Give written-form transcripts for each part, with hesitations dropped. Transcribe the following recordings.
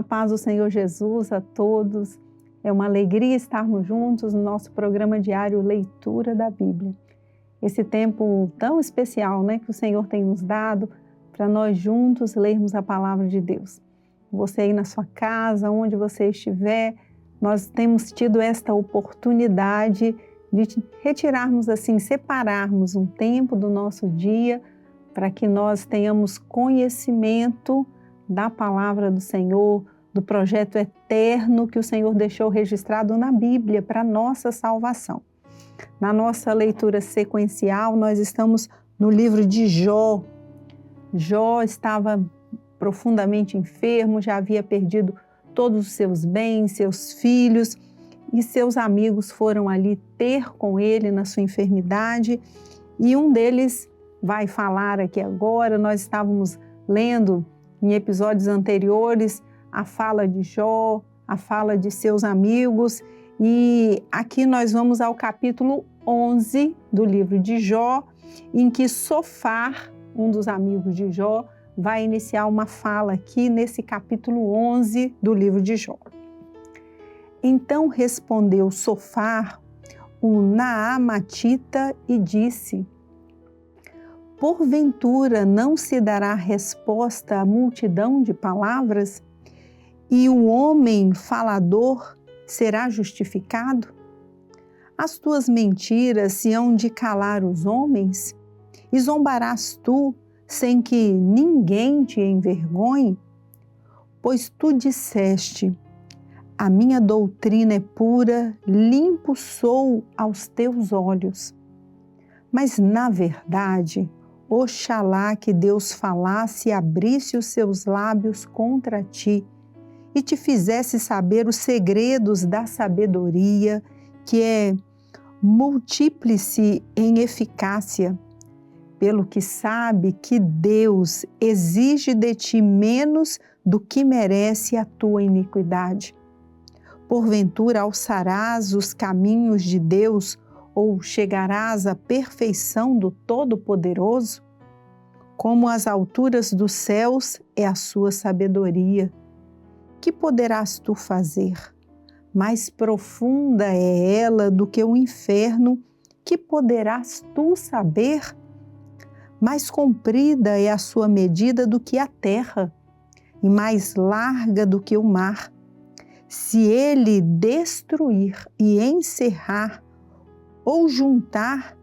paz do Senhor Jesus a todos. É uma alegria estarmos juntos no nosso programa diário Leitura da Bíblia. Esse tempo tão especial, que o Senhor tem nos dado para nós juntos lermos a palavra de Deus. Você aí na sua casa, onde você estiver, nós temos tido esta oportunidade de retirarmos assim, separarmos um tempo do nosso dia para que nós tenhamos conhecimento da palavra do Senhor, do projeto eterno que o Senhor deixou registrado na Bíblia para nossa salvação. Na nossa leitura sequencial, nós estamos no livro de Jó. Jó estava profundamente enfermo, já havia perdido todos os seus bens, seus filhos, e seus amigos foram ali ter com ele na sua enfermidade, e um deles vai falar aqui agora. Nós estávamos lendo em episódios anteriores a fala de Jó, a fala de seus amigos, e aqui nós vamos ao capítulo 11 do livro de Jó, em que Sofar, um dos amigos de Jó, vai iniciar uma fala aqui nesse capítulo 11 do livro de Jó. Então respondeu Sofar, o Naamatita, e disse: porventura não se dará resposta à multidão de palavras, e o homem falador será justificado? As tuas mentiras se hão de calar os homens? E zombarás tu, sem que ninguém te envergonhe? Pois tu disseste: a minha doutrina é pura, limpo sou aos teus olhos. Mas, na verdade, oxalá que Deus falasse e abrisse os seus lábios contra ti e te fizesse saber os segredos da sabedoria, que é multíplice em eficácia, pelo que sabe que Deus exige de ti menos do que merece a tua iniquidade. Porventura alçarás os caminhos de Deus, ou chegarás à perfeição do Todo-Poderoso? Como as alturas dos céus é a sua sabedoria. Que poderás tu fazer? Mais profunda é ela do que o inferno. Que poderás tu saber? Mais comprida é a sua medida do que a terra, e mais larga do que o mar. Se ele destruir e encerrar, ou juntar,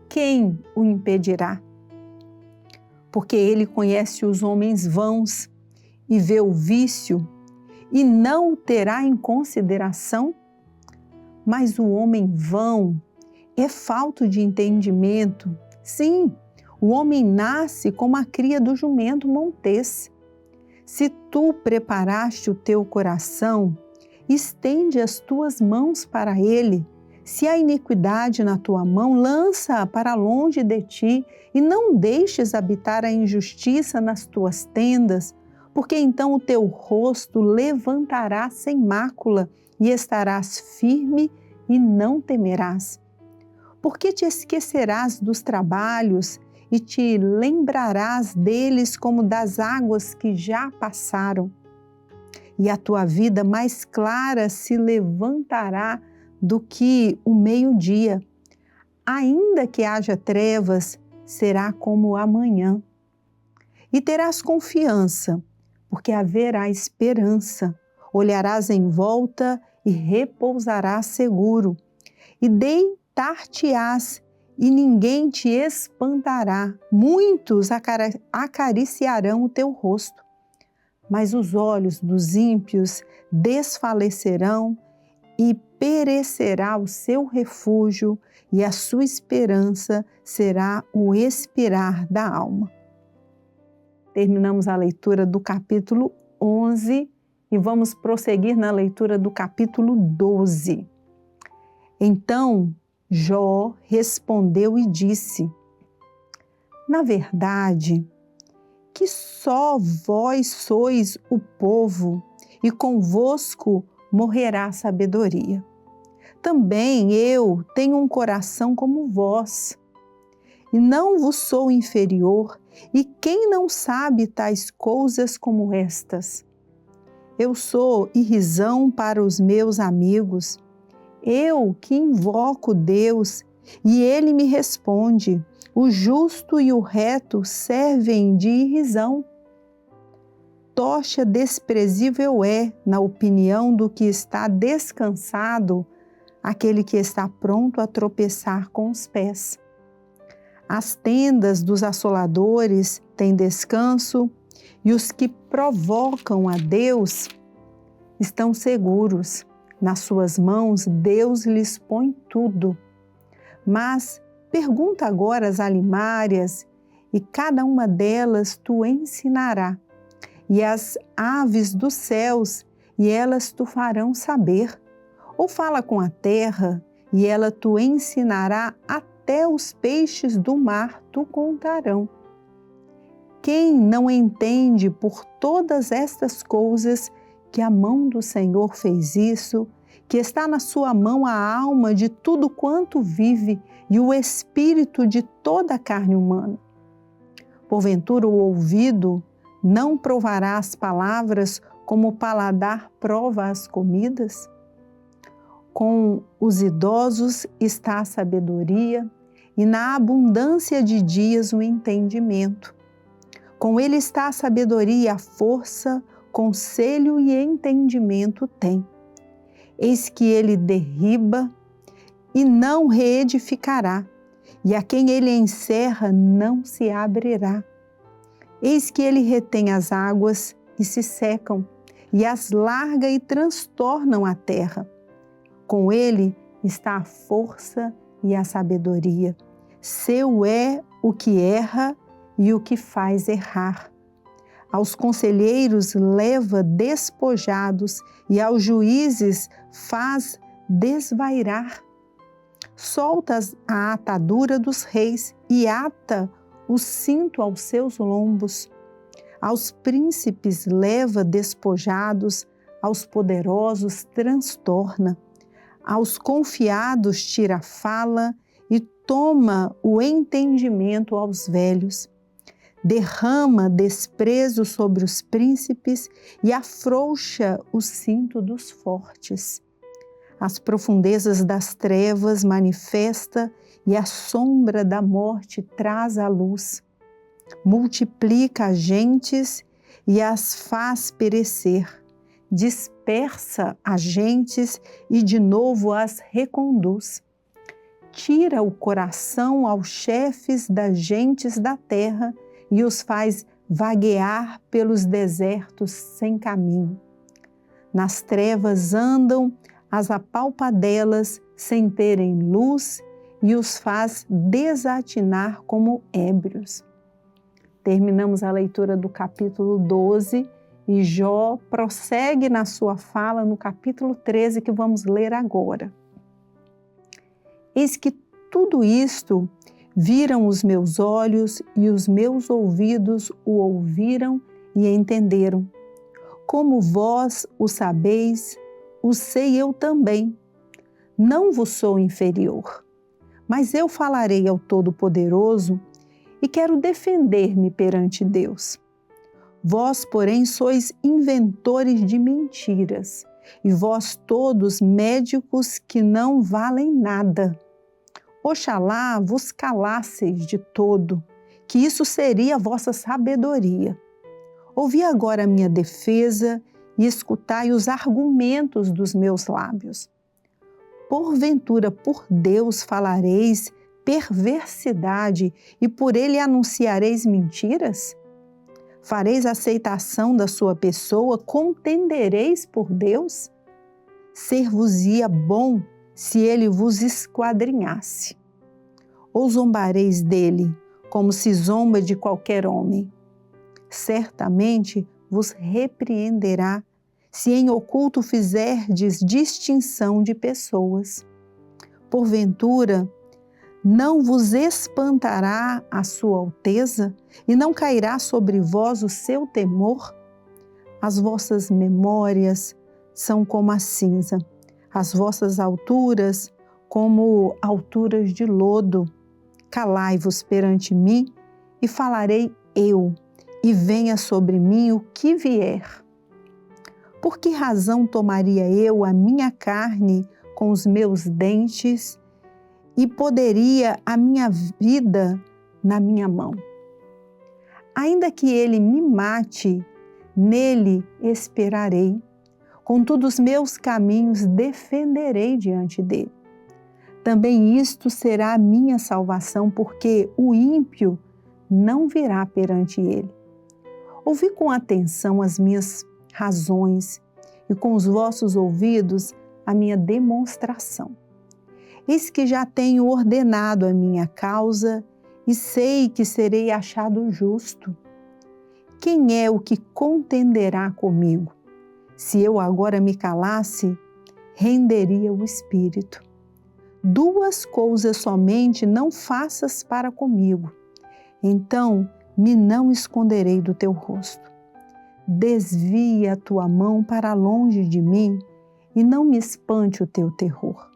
quem o impedirá? Porque ele conhece os homens vãos e vê o vício, e não o terá em consideração? Mas o homem vão é falto de entendimento. Sim, o homem nasce como a cria do jumento montês. Se tu preparaste o teu coração, estende as tuas mãos para ele. Se há iniquidade na tua mão, lança-a para longe de ti, e não deixes habitar a injustiça nas tuas tendas, porque então o teu rosto levantará sem mácula, e estarás firme e não temerás. Porque te esquecerás dos trabalhos, e te lembrarás deles como das águas que já passaram. E a tua vida mais clara se levantará do que o meio-dia. Ainda que haja trevas, será como amanhã. E terás confiança, porque haverá esperança. Olharás em volta e repousarás seguro. E deitar-te-ás e ninguém te espantará. Muitos acariciarão o teu rosto. Mas os olhos dos ímpios desfalecerão, e perecerá o seu refúgio, e a sua esperança será o expirar da alma. Terminamos a leitura do capítulo 11 e vamos prosseguir na leitura do capítulo 12. Então Jó respondeu e disse: na verdade, que só vós sois o povo, e convosco morrerá a sabedoria. Também eu tenho um coração como vós, e não vos sou inferior, e quem não sabe tais coisas como estas? Eu sou irrisão para os meus amigos. Eu que invoco Deus e Ele me responde. O justo e o reto servem de irrisão. Tocha desprezível é, na opinião do que está descansado, aquele que está pronto a tropeçar com os pés. As tendas dos assoladores têm descanso e os que provocam a Deus estão seguros. Nas suas mãos Deus lhes põe tudo. Mas pergunta agora às alimárias e cada uma delas tu ensinará. E as aves dos céus, e elas tu farão saber. Ou fala com a terra, e ela tu ensinará, até os peixes do mar tu contarão. Quem não entende por todas estas coisas que a mão do Senhor fez isso, que está na sua mão a alma de tudo quanto vive e o espírito de toda a carne humana? Porventura o ouvido não provará as palavras como o paladar prova as comidas? Com os idosos está a sabedoria e na abundância de dias o entendimento. Com ele está a sabedoria e a força, conselho e entendimento tem. Eis que ele derriba e não reedificará, e a quem ele encerra não se abrirá. Eis que ele retém as águas e se secam, e as larga e transtornam a terra. Com ele está a força e a sabedoria. Seu é o que erra e o que faz errar. Aos conselheiros leva despojados e aos juízes faz desvairar. Solta a atadura dos reis e ata o cinto aos seus lombos. Aos príncipes leva despojados, aos poderosos transtorna. Aos confiados tira a fala e toma o entendimento aos velhos. Derrama desprezo sobre os príncipes e afrouxa o cinto dos fortes. As profundezas das trevas manifesta e a sombra da morte traz a luz. Multiplica as gentes e as faz perecer. Dispersa as gentes e de novo as reconduz. Tira o coração aos chefes das gentes da terra e os faz vaguear pelos desertos sem caminho. Nas trevas andam as apalpadelas sem terem luz e os faz desatinar como ébrios. Terminamos a leitura do capítulo 12 e Jó prossegue na sua fala no capítulo 13 que vamos ler agora. Eis que tudo isto viram os meus olhos e os meus ouvidos o ouviram e entenderam. Como vós o sabeis, o sei eu também. Não vos sou inferior, mas eu falarei ao Todo-Poderoso e quero defender-me perante Deus. Vós, porém, sois inventores de mentiras, e vós todos médicos que não valem nada. Oxalá vos calasseis de todo, que isso seria a vossa sabedoria. Ouvi agora a minha defesa e escutai os argumentos dos meus lábios. Porventura, por Deus falareis perversidade e por ele anunciareis mentiras? Fareis aceitação da sua pessoa, contendereis por Deus? Ser-vos-ia bom se ele vos esquadrinhasse. Ou zombareis dele, como se zomba de qualquer homem? Certamente vos repreenderá, se em oculto fizerdes distinção de pessoas. Porventura, não vos espantará a sua alteza e não cairá sobre vós o seu temor? As vossas memórias são como a cinza, as vossas alturas como alturas de lodo. Calai-vos perante mim e falarei eu, e venha sobre mim o que vier. Por que razão tomaria eu a minha carne com os meus dentes e poderia a minha vida na minha mão? Ainda que ele me mate, nele esperarei. Contudo, os meus caminhos defenderei diante dele. Também isto será a minha salvação, porque o ímpio não virá perante ele. Ouvi com atenção as minhas razões e com os vossos ouvidos a minha demonstração. Eis que já tenho ordenado a minha causa e sei que serei achado justo. Quem é o que contenderá comigo? Se eu agora me calasse, renderia o espírito. Duas coisas somente não faças para comigo, então me não esconderei do teu rosto. Desvia a tua mão para longe de mim e não me espante o teu terror.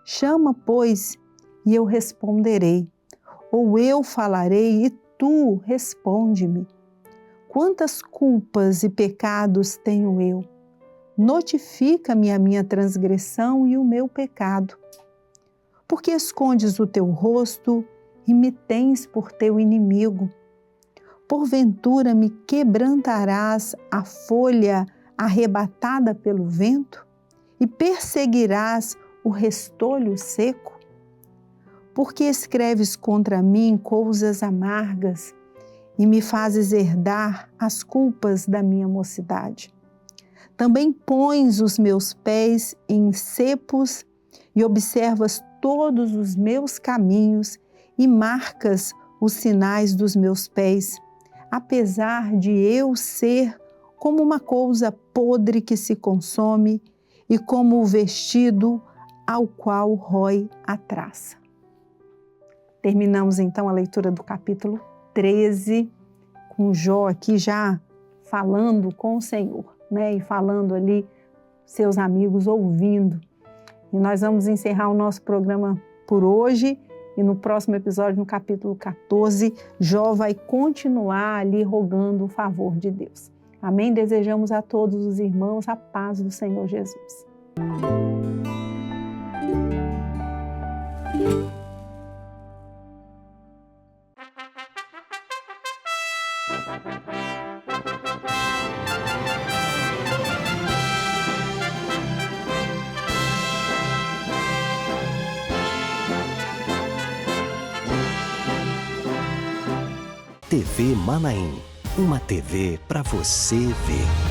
Chama, pois, e eu responderei, ou eu falarei e tu responde-me. Quantas culpas e pecados tenho eu? Notifica-me a minha transgressão e o meu pecado. Porque escondes o teu rosto e me tens por teu inimigo? Porventura me quebrantarás a folha arrebatada pelo vento e perseguirás o restolho seco? Porque escreves contra mim coisas amargas e me fazes herdar as culpas da minha mocidade. Também pões os meus pés em cepos e observas todos os meus caminhos e marcas os sinais dos meus pés, apesar de eu ser como uma coisa podre que se consome e como o vestido ao qual rói a traça. Terminamos então a leitura do capítulo 13, com Jó aqui já falando com o Senhor, né? E falando ali, seus amigos ouvindo. E nós vamos encerrar o nosso programa por hoje e no próximo episódio, no capítulo 14, Jó vai continuar ali rogando o favor de Deus. Amém? Desejamos a todos os irmãos a paz do Senhor Jesus. TV Manaim, uma TV para você ver.